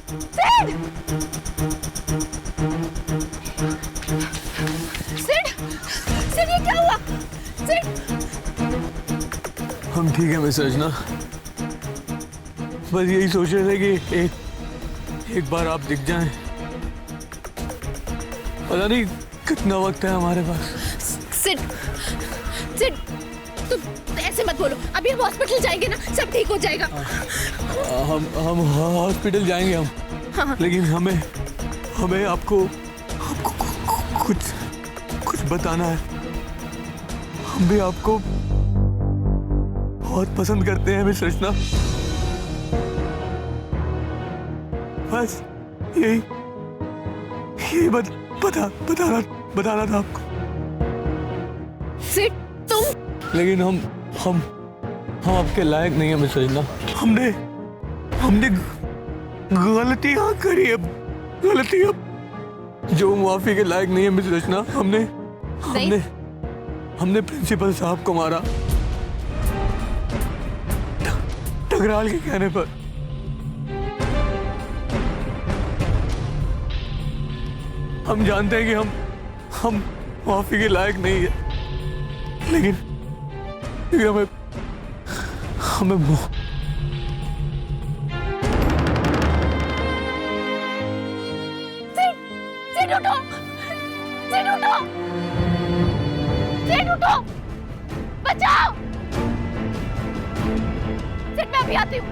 सिड! सिड! सिड, ये क्या हुआ? सिड! हम ठीक है मिस रचना, बस यही सोच रहे थे कि एक बार आप दिख जाएं। पता नहीं कितना वक्त है हमारे पास। सिड, सिड, तुम ऐसे मत बोलो। अभी हम हॉस्पिटल जाएंगे ना, सब ठीक हो जाएगा। हम हॉस्पिटल जाएंगे हम। हाँ। लेकिन हमें आपको कुछ बताना है। हम भी आपको बहुत पसंद करते हैं मिस रचना। बस यही बताना था आपको। सिड, तुम। लेकिन हम आपके लायक नहीं है मिस रचना। हमने गलतियां करी है, गलतियां जो माफी के लायक नहीं है मिस रचना। हमने प्रिंसिपल साहब को मारा टकराल के कहने पर। हम जानते हैं कि हम माफी के लायक नहीं है, लेकिन हमें सिड उठो, सिड उठो, सिड उठो, बचाओ। सिड, मैं अभी आती हूँ।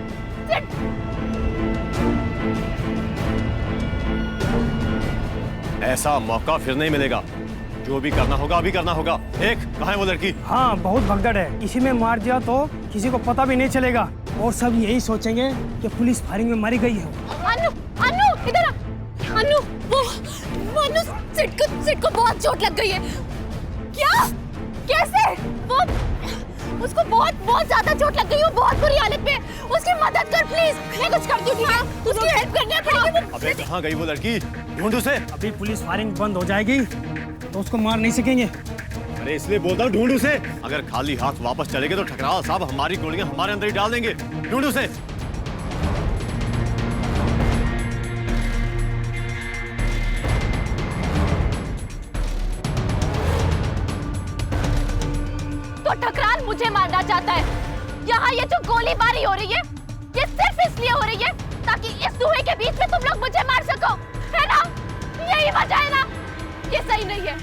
सिड, ऐसा मौका फिर नहीं मिलेगा। जो भी करना होगा अभी करना होगा। एक, कहाँ है वो लड़की? हाँ, बहुत भगदड़ है। किसी ने मार दिया तो किसी को पता भी नहीं चलेगा और सब यही सोचेंगे कि पुलिस फायरिंग में मारी गई है। अनु, अनु, इधर आ। अनु, वो अनु, सिड को बहुत चोट लग गई है। क्या? कैसे? वो उसको बहुत ज्यादा चोट लग गई है, वो बहुत बुरी हालत में है। उसकी मदद कर प्लीज। मैं कुछ करती हूँ, ठीक है? उसकी हेल्प करनी पड़ेगी। अबे कहाँ गई वो लड़की? ढूंढ उसे। अभी पुलिस फायरिंग बंद हो जाएगी तो उसको मार नहीं सकेंगे। अरे इसलिए बोलता हूँ ढूंढ उसे। अगर खाली हाथ वापस चलेंगे तो ठकराल साहब हमारी गोलियां हमारे अंदर ही डाल देंगे। ढूंढ उसे। तो ठकराल मुझे मारना चाहता है। यहाँ ये जो गोलीबारी हो रही है, ये सिर्फ इसलिए हो रही है ताकि इस धुएं के बीच में तुम लोग मुझे मार सको, है ना? यही वजह है ना? ये सही नहीं है,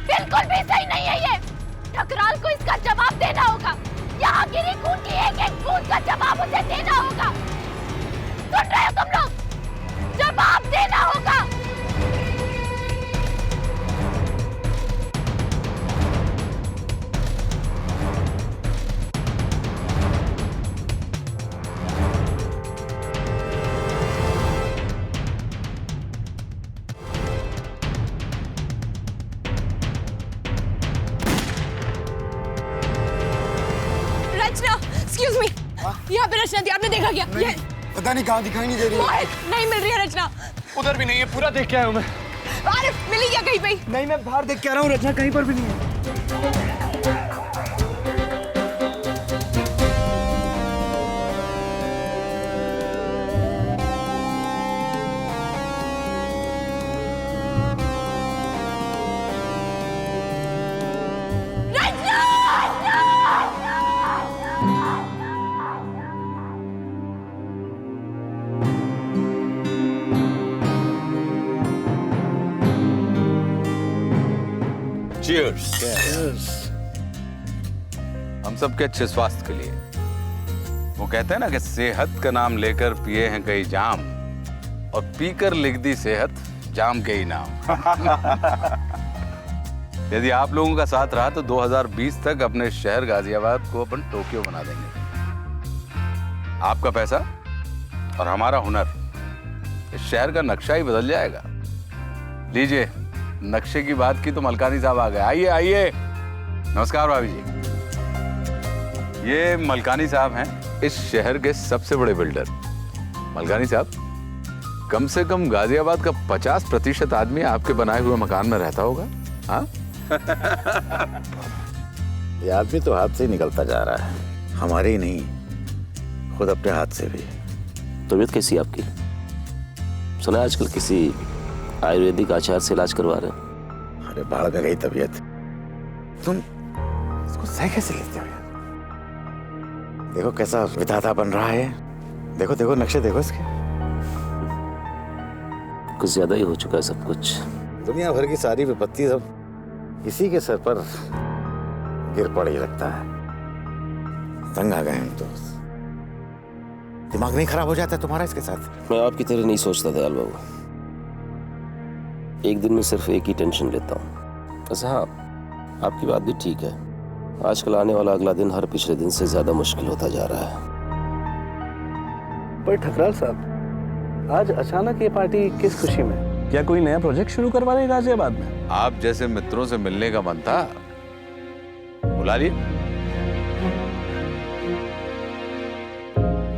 बिल्कुल भी सही नहीं है ये। ठकराल को इसका जवाब देना होगा। यहाँ गिरी खून की एक एक बूंद का जवाब उसे देना होगा। सुन रहे हो तुम लोग? जवाब देना होगा। एक्सक्यूज मी, यहाँ पे रचना थी, आपने देखा क्या? ये पता नहीं कहाँ, दिखाई नहीं दे रही है। नहीं मिल रही है रचना। उधर भी नहीं है, पूरा देख के आया हूं मैं। अरे मिली क्या कहीं पे? नहीं, मैं बाहर देख के आ रहा हूँ, रचना कहीं पर भी नहीं है। Cheers. हम सबके अच्छे स्वास्थ्य के लिए। वो कहते हैं ना कि सेहत का नाम लेकर पिए हैं कई जाम और पीकर लिख दी सेहत जाम के ही नाम। यदि आप लोगों का साथ रहा तो 2020 तक अपने शहर गाजियाबाद को अपन टोक्यो बना देंगे। आपका पैसा और हमारा हुनर इस शहर का नक्शा ही बदल जाएगा। लीजिए, नक्शे की बात की तो मलकानी साहब आ गए। आइए आइए। नमस्कार भाभी जी। ये मलकानी साहब हैं इस शहर के सबसे बड़े बिल्डर। मलकानी साहब, कम से कम गाजियाबाद का 50% आदमी आपके बनाए हुए मकान में रहता होगा। हाँ? ये आदमी तो हाथ से ही निकलता जा रहा है, हमारे ही नहीं, खुद अपने हाथ से भी। तबीयत कैसी है आपकी? सुना आजकल किसी आयुर्वेदिक आचार्य से इलाज करवा रहे हैं। अरे बाढ़ में गई तबीयत। तुम इसको सह कैसे लेते हो यार? देखो कैसा विधाता बन रहा है। देखो देखो नक्शे देखो इसके। कुछ ज्यादा ही हो चुका है सब कुछ। दुनिया भर की सारी विपत्ति सब इसी के सर पर गिर पड़ी लगता है। तंग आ गए हम तो। दिमाग नहीं खराब हो जाता तुम्हारा इसके साथ? मैं आपकी तरह नहीं सोचता दयाल बाबू। एक दिन में सिर्फ एक ही टेंशन लेता हूँ। अच्छा हाँ, आपकी बात भी ठीक है। आजकल आने वाला अगला दिन हर पिछले दिन से ज्यादा मुश्किल होता जा रहा है। पर ठकराल साहब, आज अचानक ये पार्टी किस खुशी में? क्या कोई नया प्रोजेक्ट शुरू करवा रहे हैं गाजियाबाद में? आप जैसे मित्रों से मिलने का मन था, बुला लिए।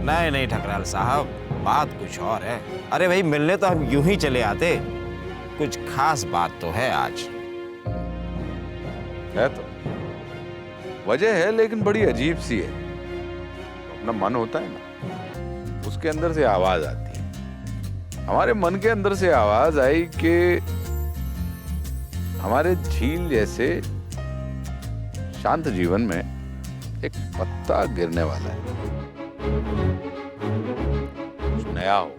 नहीं नहीं ठकराल साहब, बात कुछ और है। अरे भाई, मिलने तो हम यूं ही चले आते। कुछ खास बात तो है आज। है तो वजह है, लेकिन बड़ी अजीब सी है। अपना मन होता है ना, उसके अंदर से आवाज आती है। हमारे मन के अंदर से आवाज आई कि हमारे झील जैसे शांत जीवन में एक पत्ता गिरने वाला है। कुछ नया हो।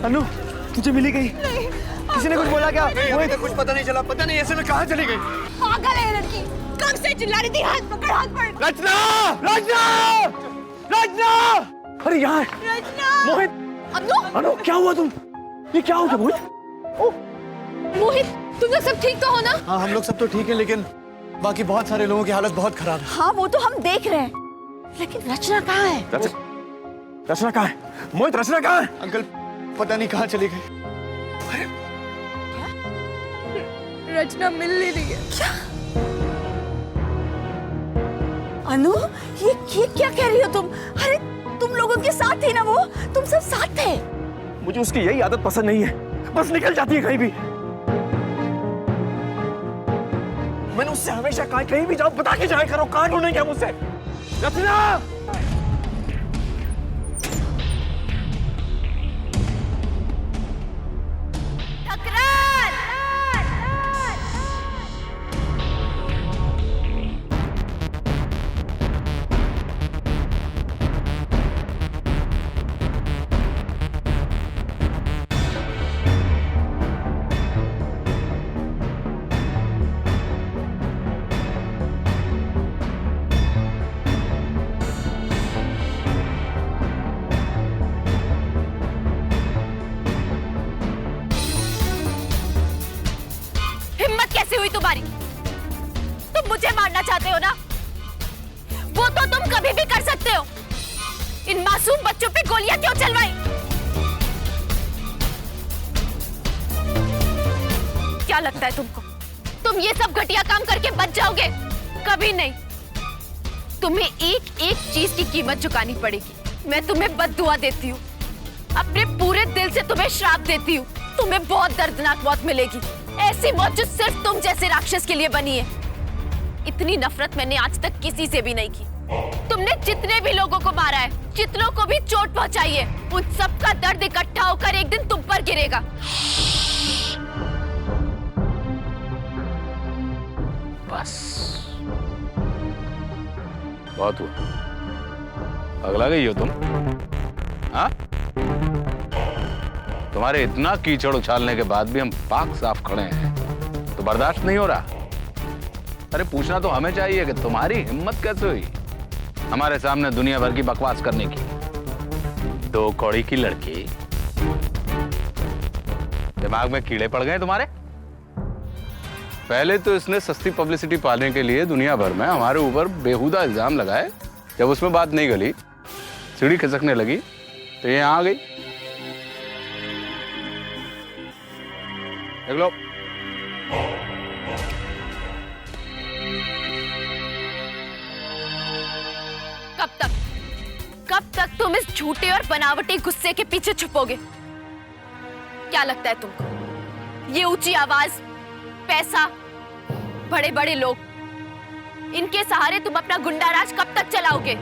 अनु, तुझे मिली गई? किसी ने कुछ बोला क्या? हमें तो कुछ पता नहीं चला। पता नहीं ऐसे में कहाँ चली गई। पागल है लड़की, कब से चिल्ला रही थी हाथ पकड़ हाथ पकड़। रचना! रचना! रचना! अरे यहाँ है। रचना! मोहित! अनु! अनु, क्या हुआ तुम? ये क्या हो गया मोहित? मोहित, तुम लोग सब ठीक तो हो ना? हाँ, हम लोग सब तो ठीक है, लेकिन बाकी बहुत सारे लोगों की हालत बहुत खराब है। हाँ, वो तो हम देख रहे हैं, लेकिन रचना कहाँ है? रचना कहाँ है? मोहित, रचना कहाँ है? अंकल, पता नहीं कहाँ चली गई। रचना मिल नहीं रही है। क्या? अनु, ये क्या कह रही हो तुम? अरे तुम लोग उनके साथ थे ना, वो तुम सब साथ थे। मुझे उसकी यही आदत पसंद नहीं है, बस निकल जाती है कहीं भी। मैंने उससे हमेशा कहा कहीं भी जाओ बता के जाया करो, कहाँ ढूंढेंगे हम उससे। रचना! तुम्हारी, तुम मुझे मारना चाहते हो ना? वो तो तुम कभी भी कर सकते हो। इन मासूम बच्चों पे गोलियां क्यों चलवाई? क्या लगता है तुमको, तुम ये सब घटिया काम करके बच जाओगे? कभी नहीं। तुम्हें एक एक चीज की कीमत चुकानी पड़ेगी। मैं तुम्हें बद्दुआ देती हूँ, अपने पूरे दिल से तुम्हें श्राप देती हूँ। तुम्हें बहुत दर्दनाक मौत मिलेगी, ऐसी मौत जो सिर्फ तुम जैसे राक्षस के लिए बनी है। इतनी नफरत मैंने आज तक किसी से भी नहीं की। तुमने जितने भी लोगों को मारा है, जितनों को भी चोट पहुंचाई है, उन सबका दर्द इकट्ठा होकर एक दिन तुम पर गिरेगा। बस बहुत हुआ। पगला गई हो तुम? हाँ? तुम्हारे इतना कीचड़ उछालने के बाद भी हम पाक साफ खड़े हैं तो बर्दाश्त नहीं हो रहा। अरे पूछना तो हमें चाहिए कि तुम्हारी हिम्मत कैसे हुई हमारे सामने दुनिया भर की बकवास करने की। दो कौड़ी की लड़की, दिमाग में कीड़े पड़ गए तुम्हारे। पहले तो इसने सस्ती पब्लिसिटी पाने के लिए दुनिया भर में हमारे ऊपर बेहुदा इल्जाम लगाए। जब उसमें बात नहीं गली, सीढ़ी खिसकने लगी तो ये आ गई। देख लो, कब तक तुम इस झूठे और बनावटी गुस्से के पीछे छुपोगे? क्या लगता है तुमको ये ऊंची आवाज, पैसा, बड़े बड़े लोग, इनके सहारे तुम अपना गुंडाराज कब तक चलाओगे?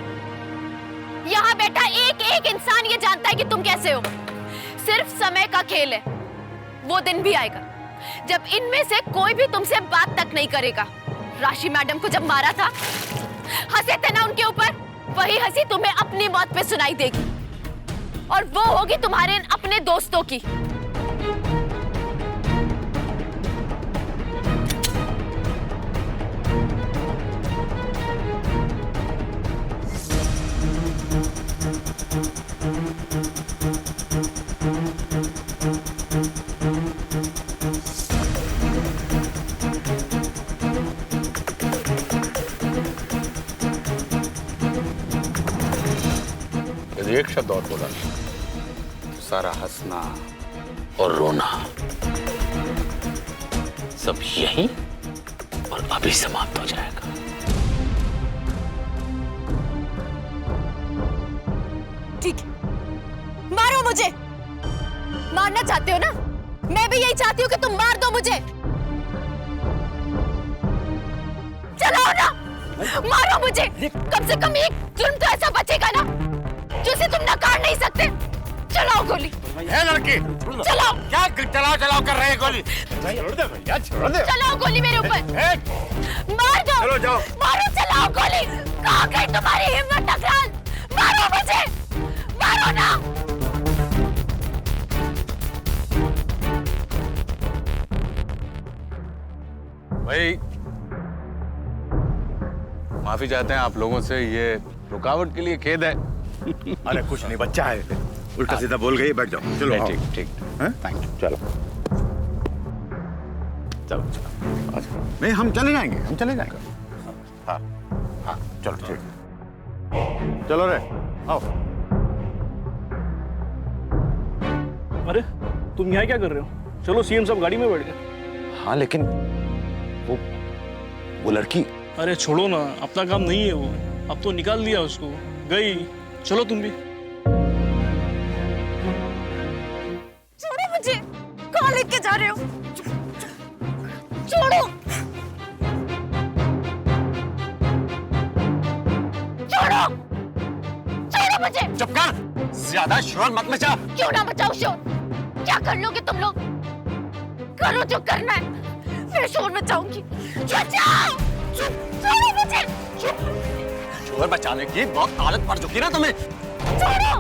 यहाँ बैठा एक एक इंसान ये जानता है कि तुम कैसे हो। सिर्फ समय का खेल है। वो दिन भी आएगा जब इनमें से कोई भी तुमसे बात तक नहीं करेगा। राशि मैडम को जब मारा था, हंसे थे ना उनके ऊपर, वही हंसी तुम्हें अपनी मौत पे सुनाई देगी, और वो होगी तुम्हारे अपने दोस्तों की। एक शब्द और बोला, सारा हंसना और रोना सब यहीं और अभी समाप्त हो जाएगा। ठीक है, मारो मुझे। मारना चाहते हो ना? मैं भी यही चाहती हूँ कि तुम मार दो मुझे। चलाओ ना, मारो मुझे। कम से कम एक जुर्म तो ऐसा बचेगा ना जिसे तुम नकार नहीं सकते। चलाओ गोली। है लड़की, चलाओ। क्या चलाओ चलाओ कर रहे हैं गोली? छोड़ दे भैया, छोड़ दे। चलाओ गोली मेरे ऊपर। मार दो। चलो जाओ। मारो, चलाओ गोली। कहाँ गई तुम्हारी हिम्मत टकराल? मारो मुझे, मारो ना। भाई माफी चाहते हैं आप लोगों से, ये रुकावट के लिए खेद है। अरे कुछ नहीं, बच्चा है, उल्टा सीधा बोल गई। बैठ जाओ, चलो। ठीक ठीक, थैंक यू। चलो चलो चलो। नहीं, हम चले जाएंगे, हम चले जाएंगे। हाँ हाँ, चलो ठीक है। चलो रे, आओ। अरे तुम यहाँ क्या कर रहे हो? चलो सीएम साहब गाड़ी में बैठ गए। हाँ लेकिन वो लड़की। अरे छोड़ो ना, अपना काम नहीं है वो। अब तो निकाल दिया उसको, गई। चलो तुम भी। छोड़ो मुझे। कहाँ लेके जा रहे हो? छोड़ो, छोड़ो, छोड़ो मुझे। चुप कर, ज्यादा शोर मत मचा। क्यों ना मचाओ शोर? क्या कर लोगे तुम लोग? करो जो करना है, मैं शोर मचाऊंगी। बचाओ, छोड़ो मुझे। शोर बचाने की बहुत आदत पड़ चुकी है ना तुम्हें। छोड़ो।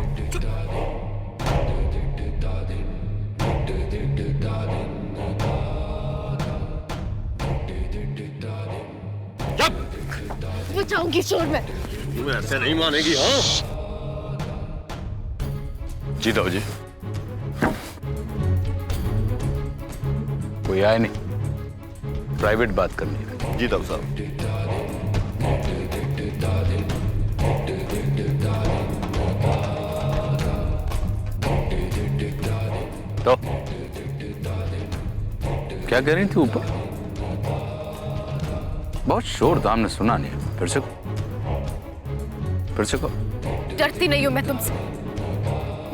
बचाऊंगी शोर में। तुम ऐसे नहीं मानेगी। हाँ जीत हो जी। कोई आया नहीं, प्राइवेट बात करनी है। जी दब साहब। तो क्या कह रही थी ऊपर? बहुत शोर था, हमने सुना नहीं। फिर से कहो। डरती नहीं हूं मैं तुमसे,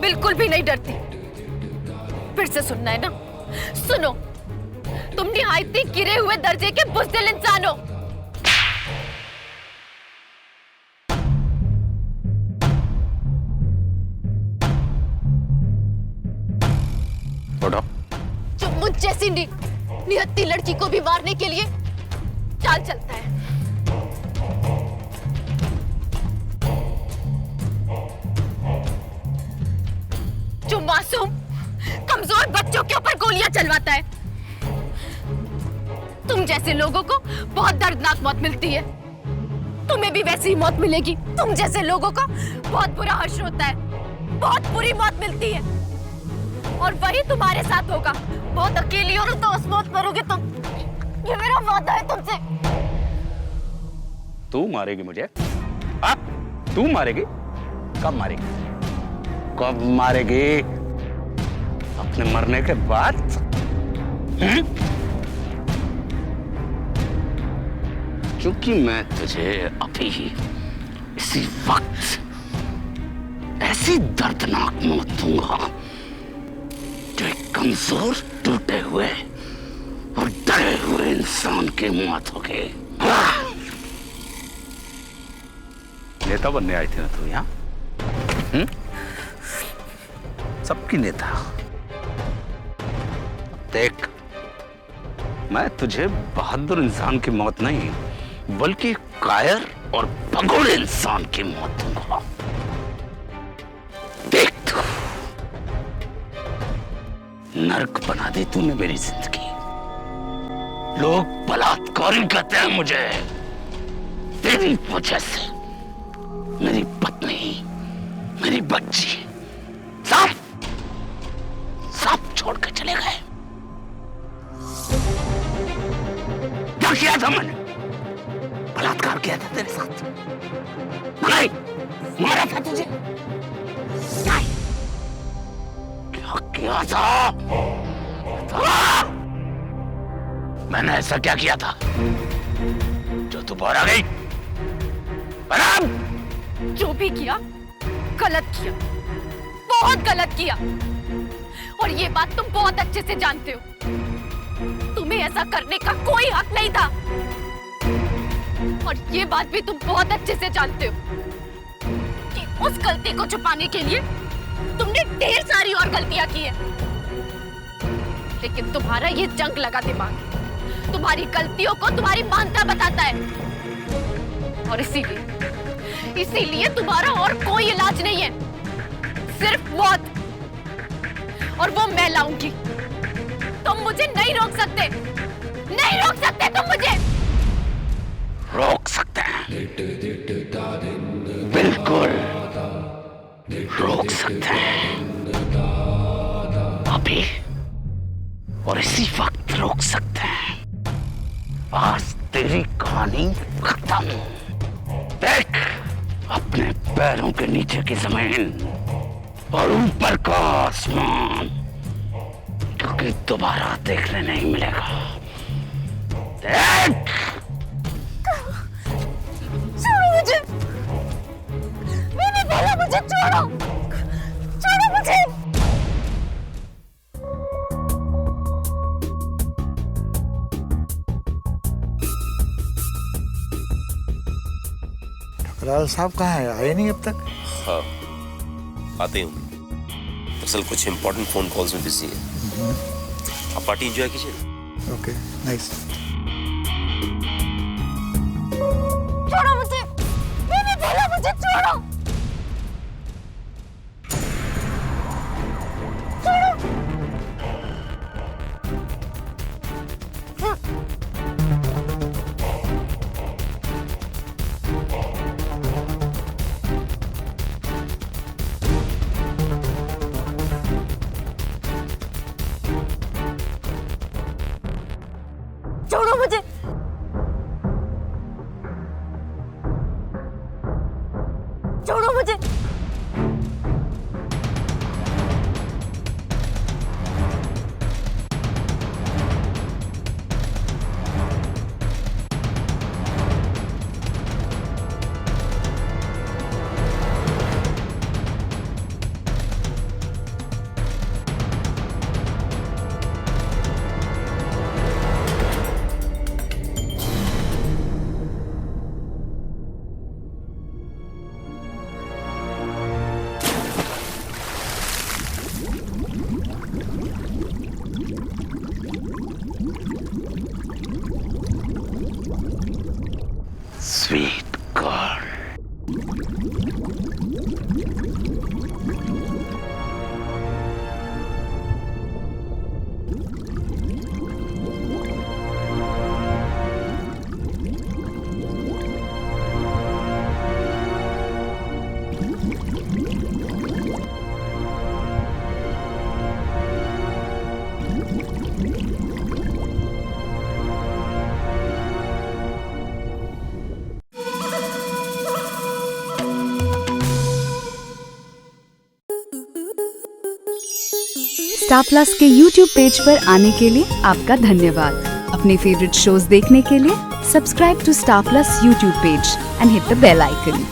बिल्कुल भी नहीं डरती। फिर से सुनना है ना? सुनो, तुम निहायती गिरे हुए दर्जे के बुज़दिल इंसान हो। उठाओ। जो मुझ जैसी निहत्ती लड़की को भी मारने के लिए चाल चलता है। जो मासूम कमजोर बच्चों के ऊपर गोलियां चलवाता है। तुम जैसे लोगों को बहुत दर्दनाक मौत मिलती है, तुम्हें भी वैसी ही मौत मिलेगी। तुम जैसे लोगों को बहुत बुरा हश्र होता है, बहुत बुरी मौत मिलती है, और वही तुम्हारे साथ होगा। बहुत अकेली और उदास मौत मरोगे तुम। ये मेरा वादा है तुमसे। तू मारेगी मुझे? हाँ? तू मारेगी? कब मारेगी? कब मारेगी? अपने मरने के बाद? क्योंकि मैं तुझे अभी इसी वक्त ऐसी दर्दनाक मौत दूंगा जो एक कमजोर, टूटे हुए और डरे हुए इंसान की मौत हो गई। नेता बनने आई थी ना तू यहाँ? सबकी नेता। देख, मैं तुझे बहादुर इंसान की मौत नहीं, बल्कि कायर और भगोड़े इंसान की मौत दूंगा। देख तू, नर्क बना दी तूने मेरी जिंदगी। लोग बलात्कारी कहते हैं मुझे। तेरी वजह से मेरी पत्नी, मेरी बच्ची सब छोड़ कर चले गए। क्या किया था मैंने? बलात्कार किया था तेरे साथ? नहीं, मारा था तुझे? नहीं, क्या किया था? मैंने ऐसा क्या किया था जो तू बाहर आ गई? जो भी किया गलत किया, बहुत गलत किया, और ये बात तुम बहुत अच्छे से जानते हो। तुम्हें ऐसा करने का कोई हक नहीं था, और ये बात भी तुम बहुत अच्छे से जानते हो कि उस गलती को छुपाने के लिए तुमने ढेर सारी और गलतियां की है। लेकिन तुम्हारा ये जंग लगा दिमाग तुम्हारी गलतियों को तुम्हारी मानता बताता है, और इसीलिए तुम्हारा और कोई इलाज नहीं है, सिर्फ मौत, और वो मैं लाऊंगी। तुम मुझे नहीं रोक सकते, नहीं रोक सकते तुम मुझे। रोक सकते हैं, बिल्कुल रोक सकते हैं, अभी और इसी वक्त रोक सकते हैं। आज तेरी कहानी खत्म। देख अपने पैरों के नीचे की जमीन और ऊपर का आसमान, क्योंकि दोबारा देखने नहीं मिलेगा। देख, छोड़ो मुझे, मैंने बोला मुझे छोड़ो, छोड़ो मुझे। ठकराल साहब कहाँ है? आए नहीं अब तक? हाँ, आते हूँ। असल कुछ इम्पोर्टेंट फोन कॉल्स में बिजी है। आप पार्टी एंजॉय कीजिए। Okay, nice. छोड़ो मुझे, मैंने बोला मुझे छोड़ो, छोड़ो। छोड़ो मुझे, छोड़ो मुझे। Sweet girl. स्टार प्लस के YouTube पेज पर आने के लिए आपका धन्यवाद। अपने फेवरेट शोज देखने के लिए subscribe to star plus YouTube page and hit the bell icon.